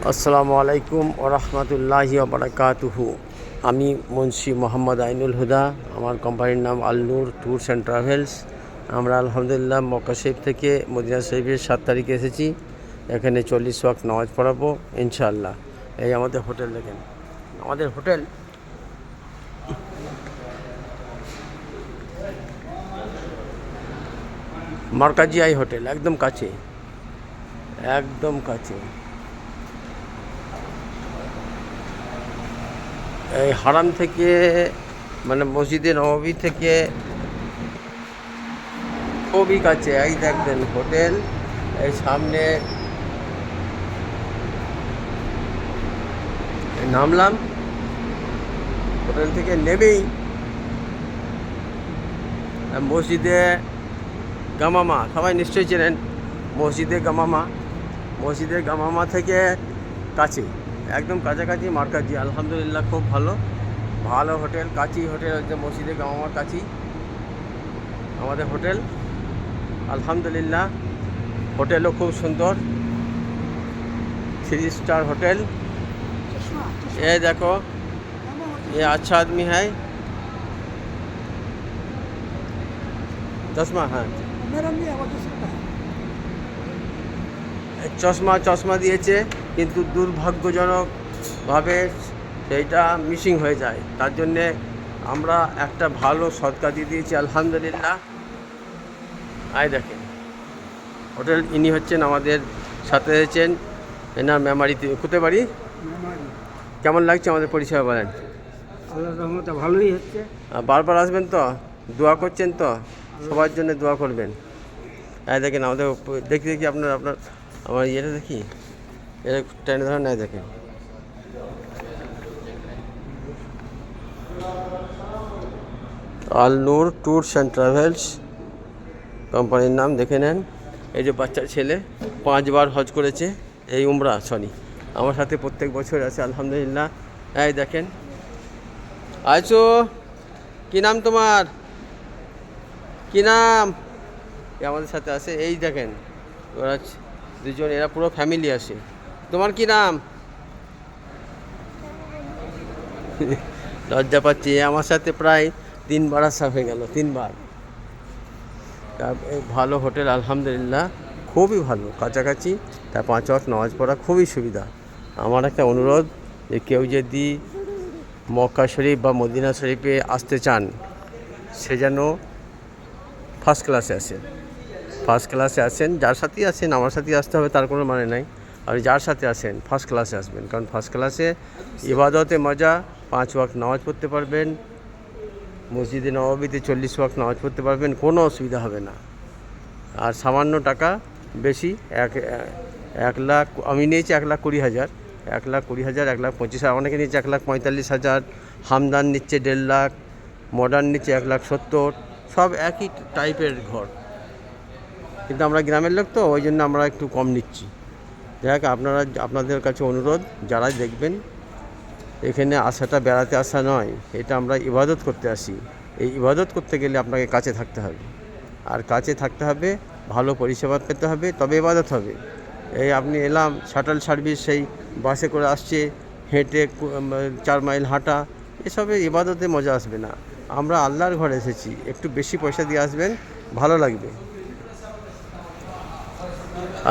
আসসালামু আলাইকুম ওরহমতুল্লাহি ওবারাকাতুহু। আমি মুন্সি মোহাম্মদ আইনুল হুদা। আমার কোম্পানির নাম আল নূর ট্যুরস অ্যান্ড ট্রাভেলস। আমরা আলহামদুলিল্লাহ মক্কা শরীফ থেকে মদিনা শরীফের 7 তারিখে এসেছি। এখানে 40 ওয়াক্ত নামাজ পড়াবো ইনশাআল্লাহ। এই আমাদের হোটেল দেখেন, আমাদের হোটেল মার্কাজিয়াই হোটেল, একদম কাছে, একদম কাছে। এই হারাম থেকে মানে মসজিদে নববী থেকে খুবই কাছে। এই দেখবেন হোটেল, এই সামনে নামলাম, হোটেল থেকে নেমেই মসজিদে গামামা, সবাই নিশ্চয়ই চেনেন মসজিদে গামামা। মসজিদে গামামা থেকে কাছে, একদম কাছাকাছি মার্কাজি। আলহামদুলিল্লাহ খুব ভালো ভালো হোটেল, কাছেই হোটেল হচ্ছে মসজিদে গামামার কাছেই আমাদের হোটেল। আলহামদুলিল্লাহ হোটেলও খুব সুন্দর, 3 स्टार হোটেल। ये देखो, ये अच्छा आदमी है। चश्मा, हाँ চশমা দিয়েছে, কিন্তু দুর্ভাগ্যজনকভাবে সেইটা মিসিং হয়ে যায়। তার জন্যে আমরা একটা ভালো সদকা দিয়ে দিয়েছি আলহামদুলিল্লাহ। আয় দেখেন হোটেল, ইনি হচ্ছেন আমাদের সাথে এসেছেন, এনার মেমারিতে কুতে বাড়ি। কেমন লাগছে আমাদের পরিষেবা বলেন? আল্লাহর রহমতে ভালোই হচ্ছে। বারবার আসবেন তো? দোয়া করছেন তো? সবার জন্য দোয়া করবেন। এই দেখেন আমাদের দেখি আপনার আমার ইয়েটা দেখি, এটা টেনে ধরেন। নাই দেখেন আল নূর ট্যুরস অ্যান্ড ট্রাভেলস কোম্পানির নাম, দেখে নেন। এই যে বাচ্চার ছেলে 5 বার হজ করেছে, এই উমরা আমার সাথে প্রত্যেক বছর আছে আলহামদুলিল্লাহ। এই দেখেন, আইসো, কি নাম তোমার? কি নাম? আমাদের সাথে আছে, এই দেখেন ওরা দুজন, এরা পুরো ফ্যামিলি আসে। তোমার কি নাম? লজ্জা পাচ্ছি, আমার সাথে প্রায় 3 বার আসা হয়ে গেল, 3 বার। ভালো হোটেল আলহামদুলিল্লাহ, খুবই ভালো, কাছাকাছি। তার 5 ওয়াক্ত নামাজ পড়া খুবই সুবিধা। আমার একটা অনুরোধ, যে কেউ যদি মক্কা শরীফ বা মদিনা শরীফে আসতে চান, সে যেন ফার্স্ট ক্লাসে আসেন। ফার্স্ট ক্লাসে আসেন, যার সাথেই আসেন, আমার সাথেই আসতে হবে তার কোনো মানে নাই। আপনি যার সাথে আসেন ফার্স্ট ক্লাসে আসবেন, কারণ ফার্স্ট ক্লাসে ইবাদতে মজা, 5 ওয়াক্ত নামাজ পড়তে পারবেন, মসজিদে নববীতে 40 ওয়াক্ত নামাজ পড়তে পারবেন, কোনো অসুবিধা হবে না। আর সামান্য টাকা বেশি, 1 লাখ আমি নিয়েছি, 1,20,000, 1,20,000, 1,25,000, অনেকে নিচ্ছে 1,45,000, হামদান নিচ্ছে 1.5 লাখ, মডার্ন নিচ্ছে 1,70,000, সব একই টাইপের ঘর। কিন্তু আমরা গ্রামের লোক তো, ওই জন্য আমরা একটু কম নিচ্ছি। যাই হোক, আপনাদের কাছে অনুরোধ, যারা দেখবেন, এখানে আসাটা বেড়াতে আসা নয়, এটা আমরা ইবাদত করতে আসি। এই ইবাদত করতে গেলে আপনাকে কাছে থাকতে হবে, আর কাছে থাকতে হবে, ভালো পরিষেবা পেতে হবে, তবে ইবাদত হবে। এই আপনি এলাম, শাটল সার্ভিস, সেই বাসে করে আসছে, হেঁটে 4 মাইল হাঁটা, এসবে ইবাদতে মজা আসবে না। আমরা আল্লাহর ঘরে এসেছি, একটু বেশি পয়সা দিয়ে আসবেন, ভালো লাগবে।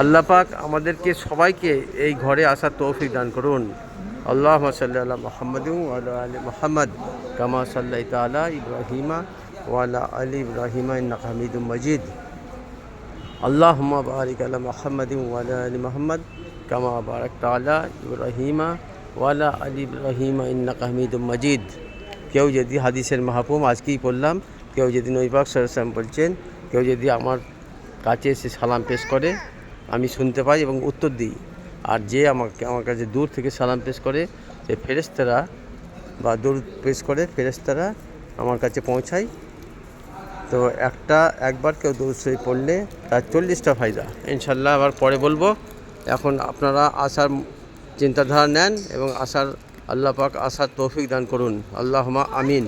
আল্লাহ পাক আমাদেরকে সবাইকে এই ঘরে আসার তৌফিক দান করুন। আল্লাহুম্মা সাল্লি আলা মুহাম্মাদিন ওয়া আলা আলি মুহাম্মাদ কামা সাল্লাইতা আলা ইব্রাহিমা ওয়া আলা আলি ইব্রাহিমা ইন্নাকা হামিদুম মাজিদ। আল্লাহুম্মা বারিক আলা মুহাম্মাদিন ওয়া আলা আলি মুহাম্মাদ কামা বারাকতা আলা ইব্রাহিমা ওয়া আলা আলি ইব্রাহিমা ইন্নাকা হামিদুম মাজিদ। কেউ যদি হাদিসের মাহফুম আজকেই পড়লাম, কেউ যদি নবী পাক সাল্লাল্লাহু আলাইহি ওয়াসাল্লাম বলছেন, কেউ যদি আমার কাছে এসে সালাম পেশ করে, আমি শুনতে পাই এবং উত্তর দিই। আর যে আমার কাছে দূর থেকে সালাম পেশ করে, সে ফেরেশতারা বা দূর পেশ করে ফেরেশতারা আমার কাছে পৌঁছায়। তো একবার কেউ দরুদ শরীফ পড়লে তার 40টা ফায়দা ইনশাল্লাহ। আবার পরে বলবো। এখন আপনারা আসার চিন্তাধারা নেন এবং আল্লাহ পাক আসার তৌফিক দান করুন। আল্লাহুম্মা আমিন।